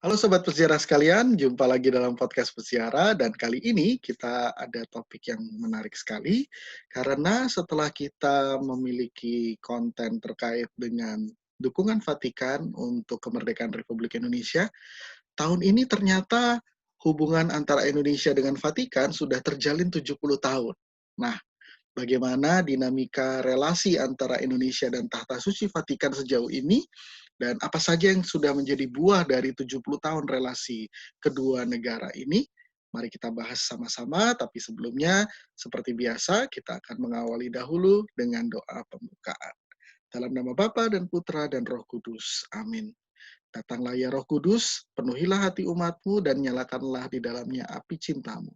Halo Sobat Peziarah sekalian, jumpa lagi dalam podcast Peziarah dan kali ini kita ada topik yang menarik sekali karena setelah kita memiliki konten terkait dengan dukungan Vatikan untuk kemerdekaan Republik Indonesia, tahun ini ternyata hubungan antara Indonesia dengan Vatikan sudah terjalin 70 tahun. Nah, bagaimana dinamika relasi antara Indonesia dan Tahta Suci Vatikan sejauh ini, dan apa saja yang sudah menjadi buah dari 70 tahun relasi kedua negara ini. Mari kita bahas sama-sama, tapi sebelumnya, seperti biasa, kita akan mengawali dahulu dengan doa pembukaan. Dalam nama Bapa dan Putra dan Roh Kudus. Amin. Datanglah ya Roh Kudus, penuhilah hati umatmu dan nyalakanlah di dalamnya api cintamu.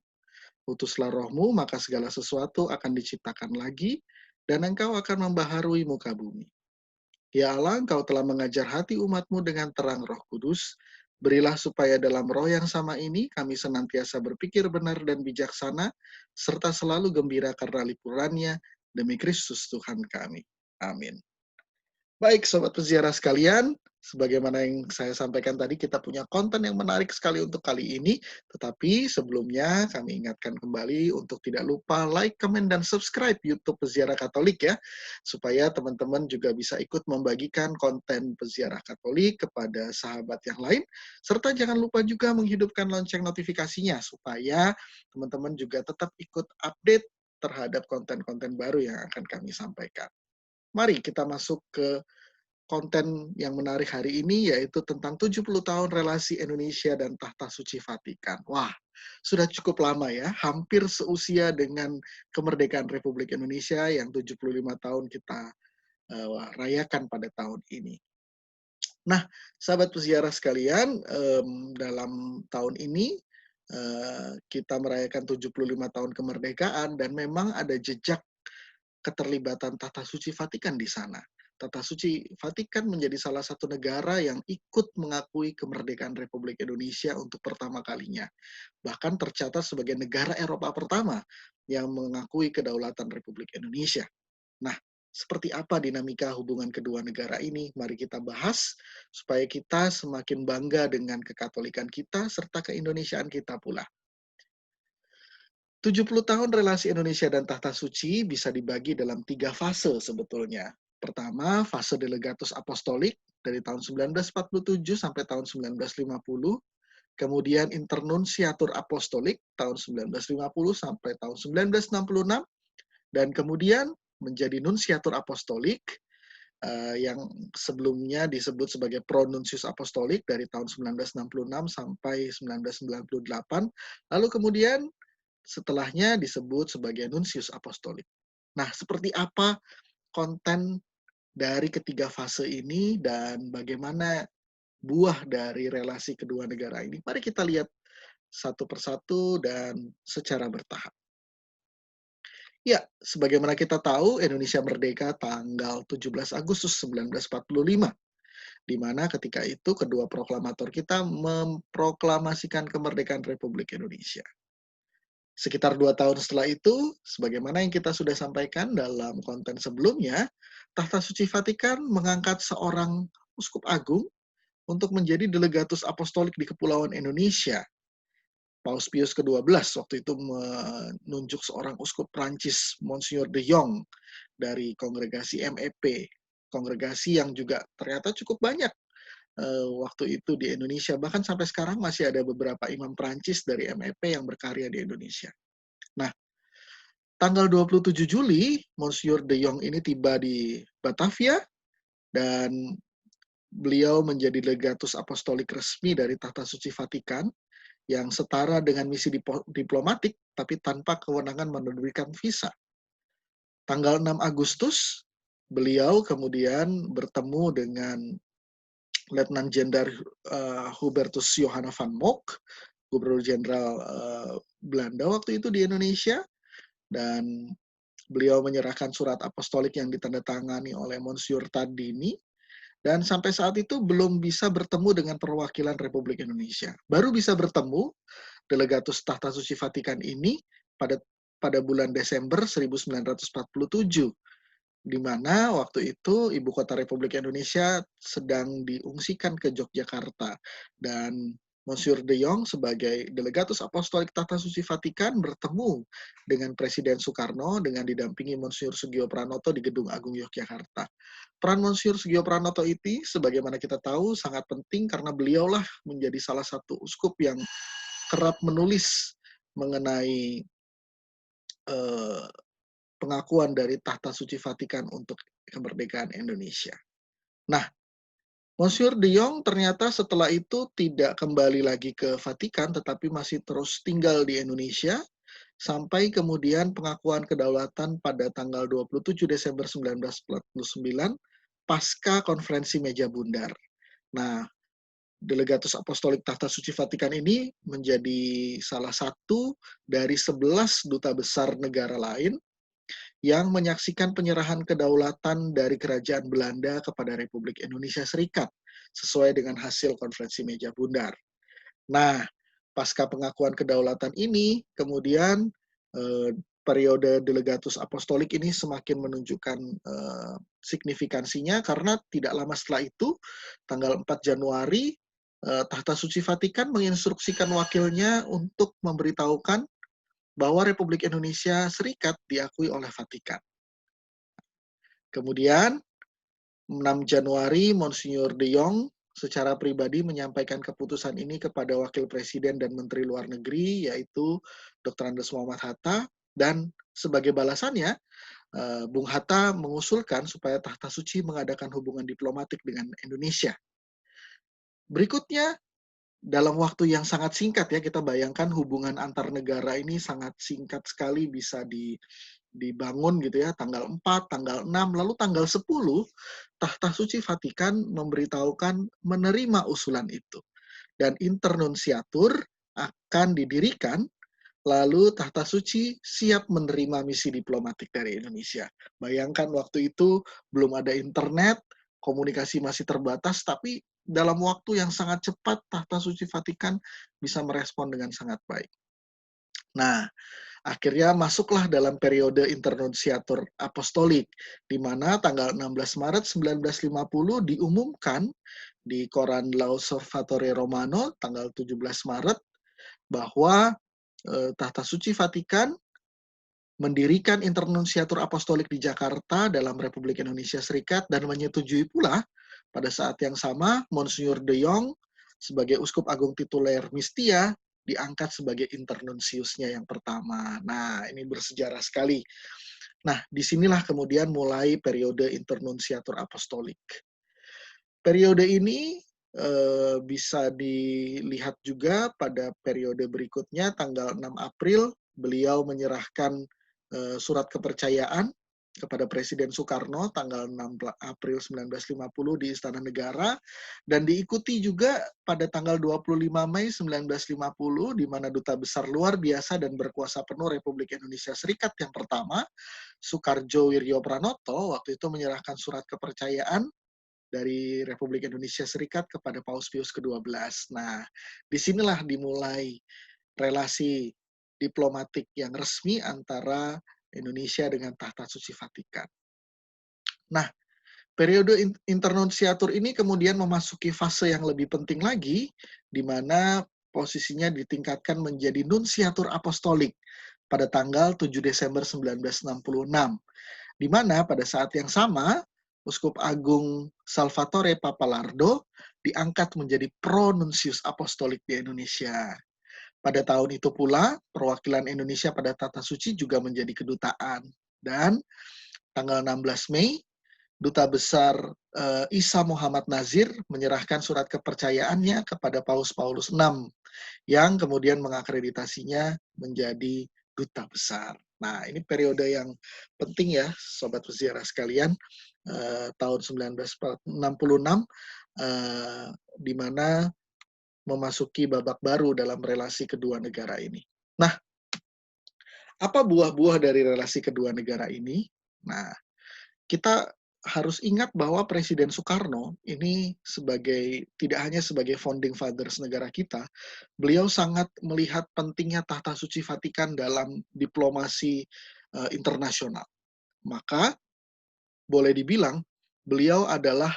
Utuslah rohmu, maka segala sesuatu akan diciptakan lagi, dan engkau akan membaharui muka bumi. Ya Allah, engkau telah mengajar hati umatmu dengan terang Roh Kudus. Berilah supaya dalam roh yang sama ini kami senantiasa berpikir benar dan bijaksana, serta selalu gembira karena lipurannya, demi Kristus Tuhan kami. Amin. Baik, Sobat Peziarah sekalian, sebagaimana yang saya sampaikan tadi, kita punya konten yang menarik sekali untuk kali ini. Tetapi sebelumnya kami ingatkan kembali untuk tidak lupa like, comment, dan subscribe YouTube Peziarah Katolik ya, supaya teman-teman juga bisa ikut membagikan konten Peziarah Katolik kepada sahabat yang lain, serta jangan lupa juga menghidupkan lonceng notifikasinya, supaya teman-teman juga tetap ikut update terhadap konten-konten baru yang akan kami sampaikan. Mari kita masuk ke konten yang menarik hari ini, yaitu tentang 70 tahun relasi Indonesia dan Tahta Suci Vatikan. Wah, sudah cukup lama ya, hampir seusia dengan kemerdekaan Republik Indonesia yang 75 tahun kita rayakan pada tahun ini. Nah, sahabat peziarah sekalian, dalam tahun ini kita merayakan 75 tahun kemerdekaan dan memang ada jejak keterlibatan Tahta Suci Vatikan di sana. Tahta Suci Vatikan menjadi salah satu negara yang ikut mengakui kemerdekaan Republik Indonesia untuk pertama kalinya. Bahkan tercatat sebagai negara Eropa pertama yang mengakui kedaulatan Republik Indonesia. Nah, seperti apa dinamika hubungan kedua negara ini? Mari kita bahas supaya kita semakin bangga dengan kekatolikan kita serta keindonesiaan kita pula. 70 tahun relasi Indonesia dan Tahta Suci bisa dibagi dalam 3 fase sebetulnya. Pertama, fase Delegatus Apostolik dari tahun 1947 sampai tahun 1950. Kemudian Internunciatur Apostolik tahun 1950 sampai tahun 1966. Dan kemudian menjadi Nunciatur Apostolik yang sebelumnya disebut sebagai Pronuncius Apostolik dari tahun 1966 sampai 1998. Lalu kemudian setelahnya disebut sebagai Nuncius Apostolik. Nah, seperti apa konten dari ketiga fase ini dan bagaimana buah dari relasi kedua negara ini? Mari kita lihat satu persatu dan secara bertahap. Ya, sebagaimana kita tahu, Indonesia merdeka tanggal 17 Agustus 1945, di mana ketika itu kedua proklamator kita memproklamasikan kemerdekaan Republik Indonesia. Sekitar 2 tahun setelah itu, sebagaimana yang kita sudah sampaikan dalam konten sebelumnya, Tahta Suci Vatikan mengangkat seorang uskup agung untuk menjadi delegatus apostolik di Kepulauan Indonesia. Paus Pius ke-12 waktu itu menunjuk seorang uskup Prancis, Monsignor de Jong, dari kongregasi MEP, kongregasi yang juga ternyata cukup banyak waktu itu di Indonesia. Bahkan sampai sekarang masih ada beberapa imam Prancis dari MEP yang berkarya di Indonesia. Nah, tanggal 27 Juli, Monsignor de Jong ini tiba di Batavia dan beliau menjadi legatus apostolik resmi dari Tahta Suci Vatikan yang setara dengan misi diplomatik tapi tanpa kewenangan menerbitkan visa. Tanggal 6 Agustus, beliau kemudian bertemu dengan Letnan Jenderal Hubertus Johanna van Mock, Gubernur Jenderal Belanda waktu itu di Indonesia, dan beliau menyerahkan surat apostolik yang ditandatangani oleh Monsignor Tardini, dan sampai saat itu belum bisa bertemu dengan perwakilan Republik Indonesia. Baru bisa bertemu Delegatus Tahta Suci Vatikan ini pada bulan Desember 1947, di mana waktu itu ibu kota Republik Indonesia sedang diungsikan ke Yogyakarta dan Monsieur de Jong sebagai Delegatus Apostolik Tahta Suci Vatikan bertemu dengan Presiden Soekarno dengan didampingi Monsieur Sugio Pranoto di Gedung Agung Yogyakarta. Peran Monsieur Sugio Pranoto ini, sebagaimana kita tahu, sangat penting karena beliaulah menjadi salah satu uskup yang kerap menulis mengenai eh, pengakuan dari Tahta Suci Vatikan untuk kemerdekaan Indonesia. Nah, Monsieur de Jong ternyata setelah itu tidak kembali lagi ke Vatikan, tetapi masih terus tinggal di Indonesia, sampai kemudian pengakuan kedaulatan pada tanggal 27 Desember 1949, pasca konferensi meja bundar. Nah, Delegatus Apostolik Tahta Suci Vatikan ini menjadi salah satu dari 11 duta besar negara lain yang menyaksikan penyerahan kedaulatan dari Kerajaan Belanda kepada Republik Indonesia Serikat sesuai dengan hasil konferensi meja bundar. Nah, pasca pengakuan kedaulatan ini, kemudian periode Delegatus Apostolik ini semakin menunjukkan signifikansinya karena tidak lama setelah itu, tanggal 4 Januari, Tahta Suci Vatikan menginstruksikan wakilnya untuk memberitahukan bahwa Republik Indonesia Serikat diakui oleh Vatikan. Kemudian 6 Januari, Monsinyur de Jong secara pribadi menyampaikan keputusan ini kepada Wakil Presiden dan Menteri Luar Negeri, yaitu Dr. Andes Muhammad Hatta, dan sebagai balasannya, Bung Hatta mengusulkan supaya Tahta Suci mengadakan hubungan diplomatik dengan Indonesia. Berikutnya, dalam waktu yang sangat singkat ya, kita bayangkan hubungan antar negara ini sangat singkat sekali bisa dibangun gitu ya, tanggal 4, tanggal 6, lalu tanggal 10, Tahta Suci Vatikan memberitahukan menerima usulan itu. Dan internunsiatur akan didirikan, lalu Tahta Suci siap menerima misi diplomatik dari Indonesia. Bayangkan waktu itu belum ada internet, komunikasi masih terbatas, tapi dalam waktu yang sangat cepat Tahta Suci Vatikan bisa merespon dengan sangat baik. Nah, akhirnya masuklah dalam periode internunsiatur apostolik, di mana tanggal 16 Maret 1950 diumumkan di koran L'Osservatore Romano tanggal 17 Maret bahwa Tahta Suci Vatikan mendirikan internunsiatur apostolik di Jakarta dalam Republik Indonesia Serikat dan menyetujui pula pada saat yang sama Monsinyur de Jong sebagai Uskup Agung Tituler Mistia diangkat sebagai internunsiusnya yang pertama. Nah, ini bersejarah sekali. Nah, disinilah kemudian mulai periode internunsiatur apostolik. Periode ini bisa dilihat juga pada periode berikutnya, tanggal 6 April, beliau menyerahkan surat kepercayaan kepada Presiden Soekarno tanggal 6 April 1950 di Istana Negara, dan diikuti juga pada tanggal 25 Mei 1950 di mana Duta Besar Luar Biasa dan Berkuasa Penuh Republik Indonesia Serikat yang pertama, Soekarjo Wiryo Pranoto, waktu itu menyerahkan surat kepercayaan dari Republik Indonesia Serikat kepada Paus Pius ke-12. Nah, disinilah dimulai relasi diplomatik yang resmi antara Indonesia dengan Tahta Suci Vatikan. Nah, periode internunsiatur ini kemudian memasuki fase yang lebih penting lagi, di mana posisinya ditingkatkan menjadi nunsiatur apostolik pada tanggal 7 Desember 1966, di mana pada saat yang sama, Uskup Agung Salvatore Papalardo diangkat menjadi pronunsius apostolik di Indonesia. Pada tahun itu pula, perwakilan Indonesia pada Tahta Suci juga menjadi kedutaan. Dan tanggal 16 Mei, Duta Besar Isa Muhammad Nazir menyerahkan surat kepercayaannya kepada Paus Paulus VI, yang kemudian mengakreditasinya menjadi duta besar. Nah, ini periode yang penting ya, Sobat Peziarah sekalian, tahun 1966, di mana memasuki babak baru dalam relasi kedua negara ini. Nah, apa buah-buah dari relasi kedua negara ini? Nah, kita harus ingat bahwa Presiden Soekarno ini tidak hanya sebagai founding fathers negara kita, beliau sangat melihat pentingnya Tahta Suci Vatikan dalam diplomasi internasional. Maka boleh dibilang beliau adalah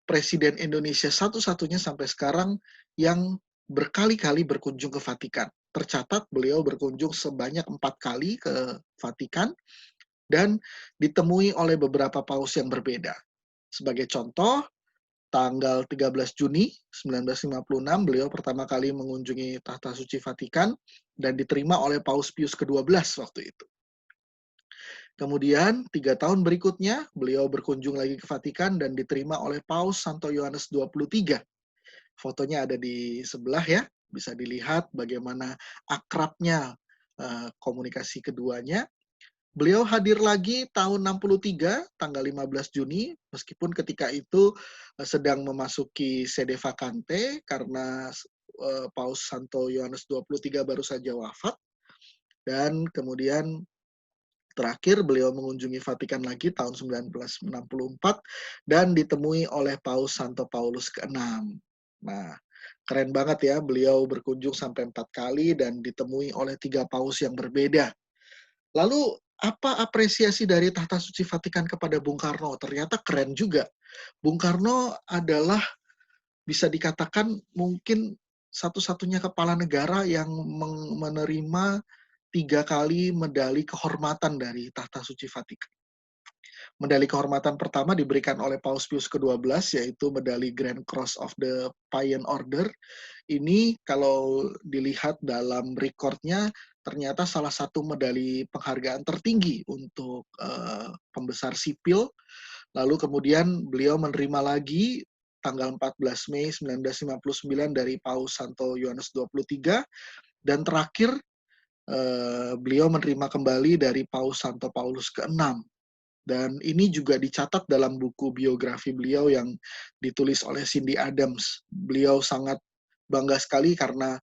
Presiden Indonesia satu-satunya sampai sekarang yang berkali-kali berkunjung ke Vatikan. Tercatat beliau berkunjung sebanyak 4 kali ke Vatikan dan ditemui oleh beberapa paus yang berbeda. Sebagai contoh, tanggal 13 Juni 1956 beliau pertama kali mengunjungi Tahta Suci Vatikan dan diterima oleh Paus Pius ke-12 waktu itu. Kemudian 3 tahun berikutnya beliau berkunjung lagi ke Vatikan dan diterima oleh Paus Santo Yohanes 23. Fotonya ada di sebelah ya, bisa dilihat bagaimana akrabnya komunikasi keduanya. Beliau hadir lagi tahun 63, tanggal 15 Juni, meskipun ketika itu sedang memasuki sede vacante karena Paus Santo Yohanes 23 baru saja wafat. Dan kemudian terakhir beliau mengunjungi Vatikan lagi tahun 1964 dan ditemui oleh Paus Santo Paulus ke-6. Nah, keren banget ya, beliau berkunjung sampai 4 kali dan ditemui oleh 3 paus yang berbeda. Lalu apa apresiasi dari Tahta Suci Vatikan kepada Bung Karno? Ternyata keren juga. Bung Karno adalah bisa dikatakan mungkin satu-satunya kepala negara yang menerima 3 kali medali kehormatan dari Tahta Suci Vatikan. Medali kehormatan pertama diberikan oleh Paus Pius ke-12, yaitu medali Grand Cross of the Pious Order. Ini kalau dilihat dalam rekornya, ternyata salah satu medali penghargaan tertinggi untuk pembesar sipil. Lalu kemudian beliau menerima lagi tanggal 14 Mei 1959 dari Paus Santo Yohanes 23, dan terakhir beliau menerima kembali dari Paus Santo Paulus ke-6. Dan ini juga dicatat dalam buku biografi beliau yang ditulis oleh Cindy Adams. Beliau sangat bangga sekali karena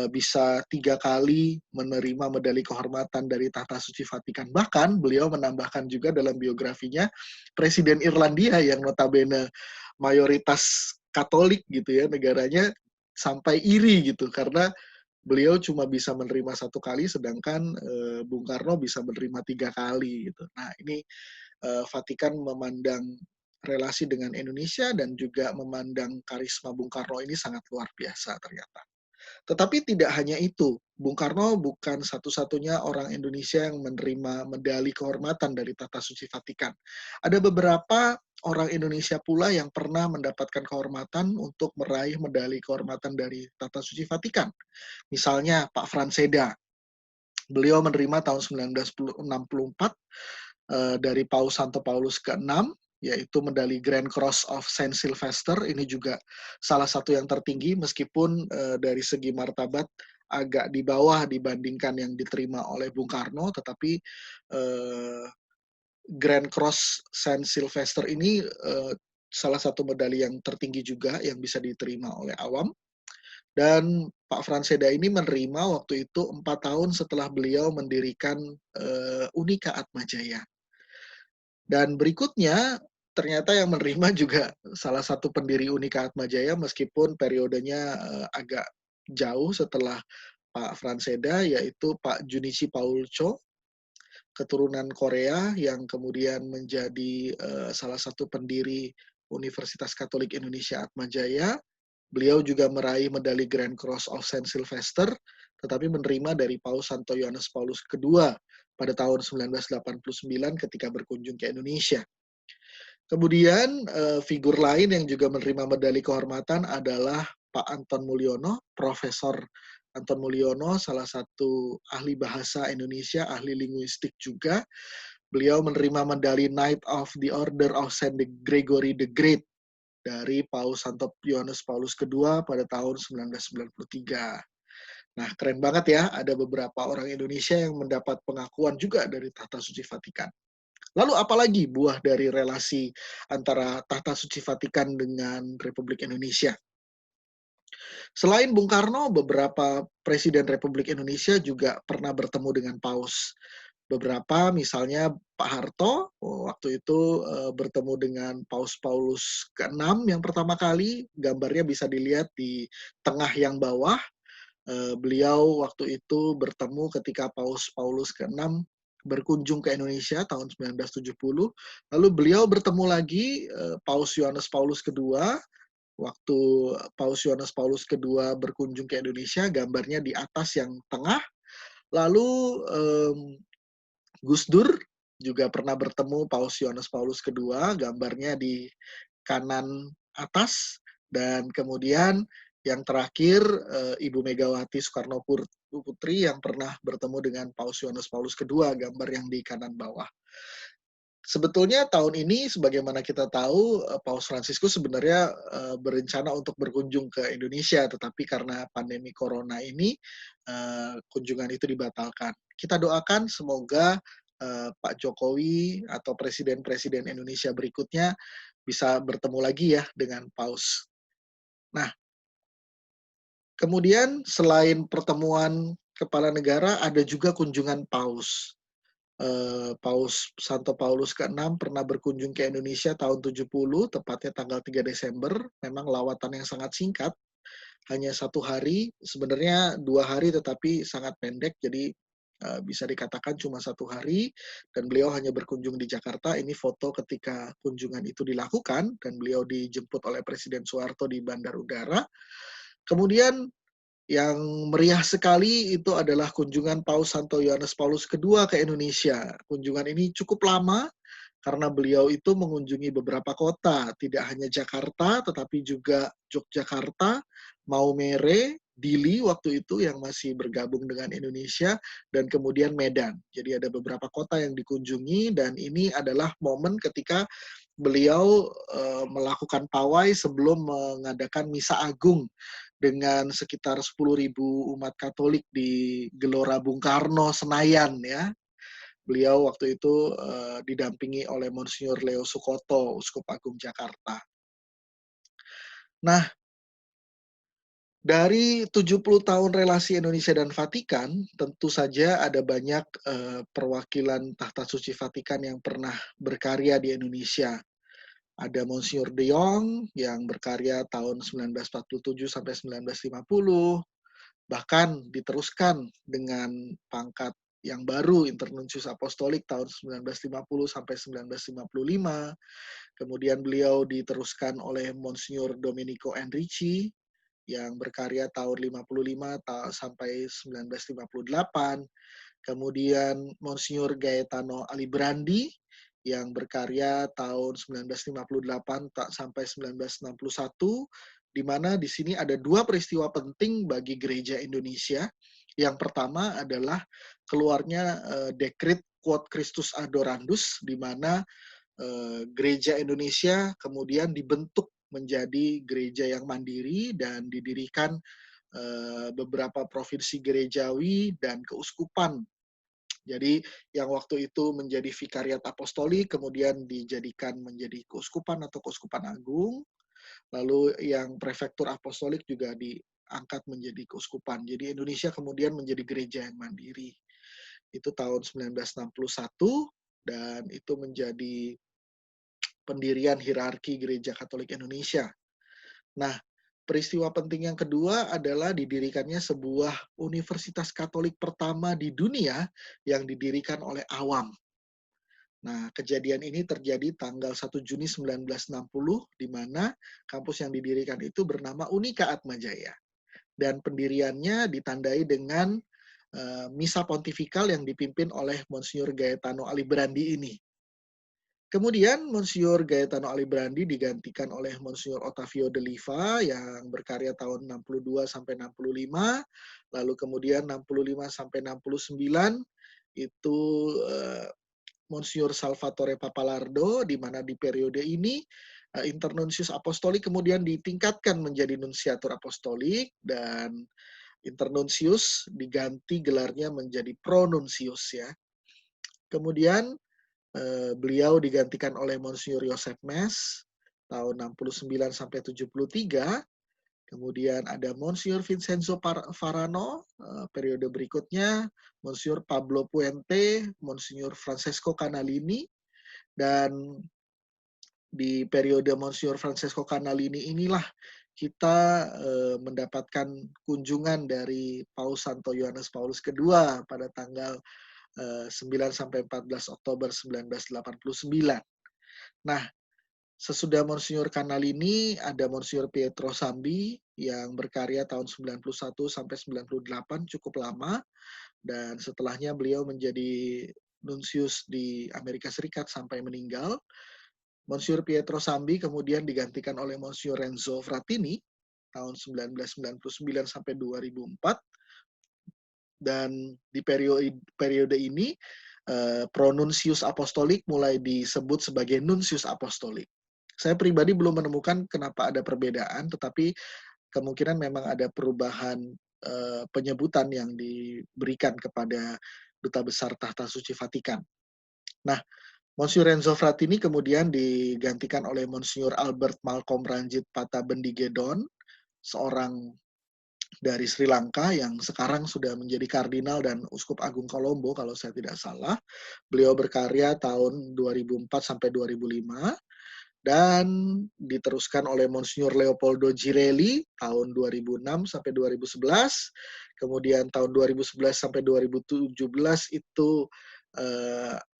bisa 3 kali menerima medali kehormatan dari Tahta Suci Vatikan. Bahkan beliau menambahkan juga dalam biografinya, Presiden Irlandia yang notabene mayoritas Katolik gitu ya negaranya, sampai iri gitu karena beliau cuma bisa menerima 1 kali, sedangkan Bung Karno bisa menerima 3 kali gitu. Nah ini Vatikan memandang relasi dengan Indonesia dan juga memandang karisma Bung Karno ini sangat luar biasa ternyata. Tetapi tidak hanya itu, Bung Karno bukan satu-satunya orang Indonesia yang menerima medali kehormatan dari Tahta Suci Vatikan. Ada beberapa orang Indonesia pula yang pernah mendapatkan kehormatan untuk meraih medali kehormatan dari Tahta Suci Vatikan. Misalnya Pak Franseda, beliau menerima tahun 1964 dari Paus Santo Paulus ke-6, yaitu medali Grand Cross of Saint Sylvester. Ini juga salah satu yang tertinggi, meskipun dari segi martabat agak di bawah dibandingkan yang diterima oleh Bung Karno, tetapi Grand Cross Saint Sylvester ini salah satu medali yang tertinggi juga yang bisa diterima oleh awam. Dan Pak Franseda ini menerima waktu itu 4 tahun setelah beliau mendirikan Unika Atmajaya. Dan berikutnya, ternyata yang menerima juga salah satu pendiri Unika Atmajaya, meskipun periodenya agak jauh setelah Pak Franseda, yaitu Pak Junichi Paul Cho, keturunan Korea yang kemudian menjadi salah satu pendiri Universitas Katolik Indonesia Atmajaya. Beliau juga meraih medali Grand Cross of Saint Sylvester, tetapi menerima dari Paus Santo Yohanes Paulus II pada tahun 1989 ketika berkunjung ke Indonesia. Kemudian figur lain yang juga menerima medali kehormatan adalah Pak Anton Mulyono, Profesor Anton Mulyono, salah satu ahli bahasa Indonesia, ahli linguistik juga. Beliau menerima medali Knight of the Order of Saint Gregory the Great dari Paus Santo Yohanes Paulus II pada tahun 1993. Nah, keren banget ya, ada beberapa orang Indonesia yang mendapat pengakuan juga dari Tahta Suci Vatikan. Lalu apalagi buah dari relasi antara Tahta Suci Vatikan dengan Republik Indonesia? Selain Bung Karno, beberapa Presiden Republik Indonesia juga pernah bertemu dengan Paus. Beberapa, misalnya Pak Harto, waktu itu bertemu dengan Paus Paulus ke-6 yang pertama kali, gambarnya bisa dilihat di tengah yang bawah. Beliau waktu itu bertemu ketika Paus Paulus ke-6 berkunjung ke Indonesia tahun 1970. Lalu beliau bertemu lagi Paus Yohanes Paulus II. Waktu Paus Yohanes Paulus II berkunjung ke Indonesia, gambarnya di atas yang tengah. Lalu Gus Dur juga pernah bertemu Paus Yohanes Paulus II, gambarnya di kanan atas. Dan kemudian yang terakhir Ibu Megawati Soekarno Putri yang pernah bertemu dengan Paus Yohanes Paulus II, gambar yang di kanan bawah. Sebetulnya tahun ini sebagaimana kita tahu Paus Fransiskus sebenarnya berencana untuk berkunjung ke Indonesia, tetapi karena pandemi corona ini kunjungan itu dibatalkan. Kita doakan semoga Pak Jokowi atau presiden-presiden Indonesia berikutnya bisa bertemu lagi ya dengan Paus. Nah, kemudian selain pertemuan kepala negara ada juga kunjungan Paus. Paus Santo Paulus ke-6 pernah berkunjung ke Indonesia tahun 70, tepatnya tanggal 3 Desember. Memang lawatan yang sangat singkat, hanya 1 hari, sebenarnya 2 hari tetapi sangat pendek, jadi bisa dikatakan cuma 1 hari, dan beliau hanya berkunjung di Jakarta. Ini foto ketika kunjungan itu dilakukan, dan beliau dijemput oleh Presiden Soeharto di Bandar Udara. Kemudian yang meriah sekali itu adalah kunjungan Paus Santo Yohanes Paulus II ke Indonesia. Kunjungan ini cukup lama karena beliau itu mengunjungi beberapa kota, tidak hanya Jakarta, tetapi juga Yogyakarta, Maumere, Dili waktu itu yang masih bergabung dengan Indonesia, dan kemudian Medan. Jadi ada beberapa kota yang dikunjungi, dan ini adalah momen ketika beliau melakukan pawai sebelum mengadakan misa agung dengan sekitar 10.000 umat Katolik di Gelora Bung Karno, Senayan ya. Beliau waktu itu didampingi oleh Monsinyur Leo Sukoto, Uskup Agung Jakarta. Nah, dari 70 tahun relasi Indonesia dan Vatikan, tentu saja ada banyak perwakilan Tahta Suci Vatikan yang pernah berkarya di Indonesia. Ada Monsinyur De Jong yang berkarya tahun 1947 sampai 1950, bahkan diteruskan dengan pangkat yang baru Internuncius Apostolik tahun 1950 sampai 1955. Kemudian beliau diteruskan oleh Monsignor Domenico Enrici yang berkarya tahun 55 sampai 1958. Kemudian Monsignor Gaetano Alibrandi yang berkarya tahun 1958 sampai 1961, di mana di sini ada dua peristiwa penting bagi gereja Indonesia. Yang pertama adalah keluarnya dekret Quod Christus Adorandus, di mana gereja Indonesia kemudian dibentuk menjadi gereja yang mandiri dan didirikan beberapa provinsi gerejawi dan keuskupan. Jadi yang waktu itu menjadi vikariat apostolik kemudian dijadikan menjadi keuskupan atau keuskupan agung. Lalu yang prefektur apostolik juga diangkat menjadi keuskupan. Jadi Indonesia kemudian menjadi gereja yang mandiri. Itu tahun 1961 dan itu menjadi pendirian hierarki Gereja Katolik Indonesia. Nah, peristiwa penting yang kedua adalah didirikannya sebuah universitas Katolik pertama di dunia yang didirikan oleh awam. Nah, kejadian ini terjadi tanggal 1 Juni 1960, di mana kampus yang didirikan itu bernama Unika Atmajaya. Dan pendiriannya ditandai dengan misa pontifikal yang dipimpin oleh Monsignor Gaetano Alibrandi ini. Kemudian Monsignor Gaetano Alibrandi digantikan oleh Monsignor Ottavio De Liva yang berkarya tahun 62 sampai 65, lalu kemudian 65 sampai 69 itu Monsignor Salvatore Pappalardo, di mana di periode ini Internuncius Apostolik kemudian ditingkatkan menjadi Nunsiatur Apostolik, dan Internuncius diganti gelarnya menjadi Pronuncius ya. Kemudian beliau digantikan oleh Monsignor Joseph Mes tahun 69 sampai 73. Kemudian ada Monsignor Vincenzo Varano, periode berikutnya Monsignor Pablo Puente, Monsignor Francesco Canalini, dan di periode Monsignor Francesco Canalini inilah kita mendapatkan kunjungan dari Paus Santo Yohanes Paulus II pada tanggal 9 sampai 14 Oktober 1989. Nah, sesudah Monsinyur Canalini ada Monsinyur Pietro Sambi yang berkarya tahun 91 sampai 98, cukup lama, dan setelahnya beliau menjadi nunsius di Amerika Serikat sampai meninggal. Monsinyur Pietro Sambi kemudian digantikan oleh Monsinyur Renzo Frattini tahun 1999 sampai 2004, dan di periode ini pronunsius apostolik mulai disebut sebagai nunsius apostolik. Saya pribadi belum menemukan kenapa ada perbedaan, tetapi kemungkinan memang ada perubahan penyebutan yang diberikan kepada Duta Besar Tahta Suci Vatikan. Nah, Monsignor Renzo Frattini kemudian digantikan oleh Monsignor Albert Malcolm Ranjit Patabendigedon, seorang dari Sri Lanka yang sekarang sudah menjadi kardinal dan uskup agung Kolombo kalau saya tidak salah. Beliau berkarya tahun 2004 sampai 2005 dan diteruskan oleh Monsignor Leopoldo Girelli tahun 2006 sampai 2011. Kemudian tahun 2011 sampai 2017 itu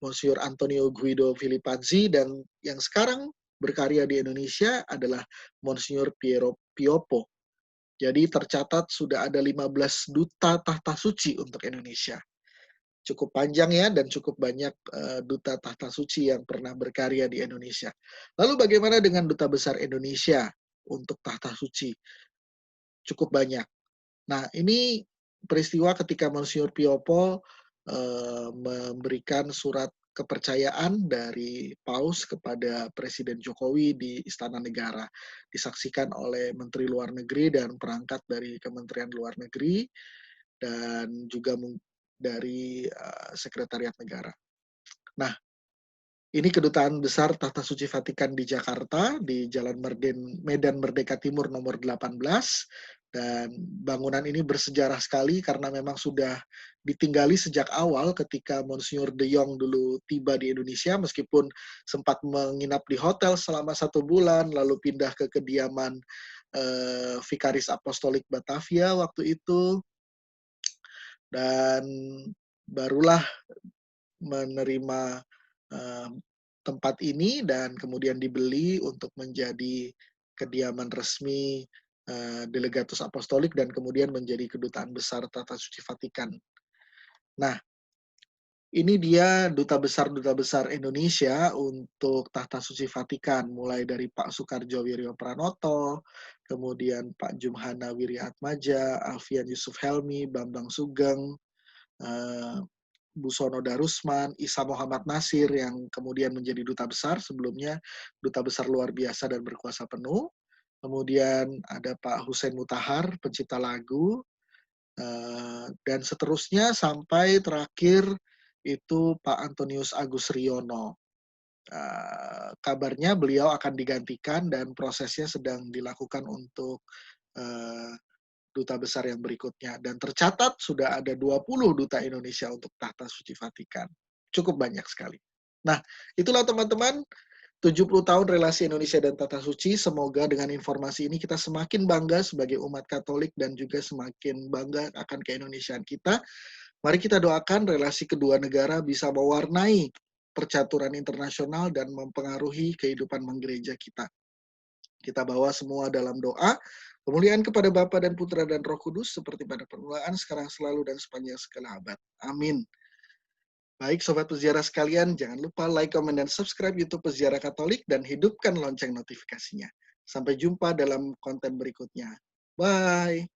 Monsignor Antonio Guido Filipazzi, dan yang sekarang berkarya di Indonesia adalah Monsignor Piero Piopo. Jadi tercatat sudah ada 15 duta tahta suci untuk Indonesia. Cukup panjang ya, dan cukup banyak duta tahta suci yang pernah berkarya di Indonesia. Lalu bagaimana dengan duta besar Indonesia untuk tahta suci? Cukup banyak. Nah, ini peristiwa ketika Monsignor Piopo memberikan surat kepercayaan dari Paus kepada Presiden Jokowi di Istana Negara, disaksikan oleh Menteri Luar Negeri dan perangkat dari Kementerian Luar Negeri, dan juga dari Sekretariat Negara. Nah, ini Kedutaan Besar Tahta Suci Vatikan di Jakarta, di Jalan Medan Merdeka Timur nomor 18, dan bangunan ini bersejarah sekali karena memang sudah ditinggali sejak awal ketika Monsignor de Jong dulu tiba di Indonesia, meskipun sempat menginap di hotel selama 1 bulan, lalu pindah ke kediaman Vikaris Apostolik Batavia waktu itu, dan barulah menerima tempat ini dan kemudian dibeli untuk menjadi kediaman resmi Delegatus Apostolik dan kemudian menjadi Kedutaan Besar Tahta Suci Vatikan. Nah, ini dia duta besar Indonesia untuk Tahta Suci Vatikan, mulai dari Pak Soekardjo Wiryo Pranoto, kemudian Pak Jumhana Wiryatmaja, Alfian Yusuf Helmi, Bambang Sugeng, Busono Darusman, Isa Muhammad Nasir yang kemudian menjadi duta besar, sebelumnya duta besar luar biasa dan berkuasa penuh. Kemudian ada Pak Hussein Mutahar, pencipta lagu, dan seterusnya sampai terakhir itu Pak Antonius Agus Riono. Kabarnya beliau akan digantikan dan prosesnya sedang dilakukan untuk duta besar yang berikutnya. Dan tercatat sudah ada 20 duta Indonesia untuk Tahta Suci Vatikan. Cukup banyak sekali. Nah, itulah teman-teman 70 tahun relasi Indonesia dan Tahta Suci. Semoga dengan informasi ini kita semakin bangga sebagai umat Katolik dan juga semakin bangga akan keindonesiaan kita. Mari kita doakan relasi kedua negara bisa mewarnai percaturan internasional dan mempengaruhi kehidupan menggereja kita. Kita bawa semua dalam doa. Kemuliaan kepada Bapa dan Putra dan Roh Kudus, seperti pada permulaan, sekarang, selalu, dan sepanjang segala abad. Amin. Baik, Sobat Peziarah sekalian, jangan lupa like, komen, dan subscribe YouTube Peziarah Katolik, dan hidupkan lonceng notifikasinya. Sampai jumpa dalam konten berikutnya. Bye.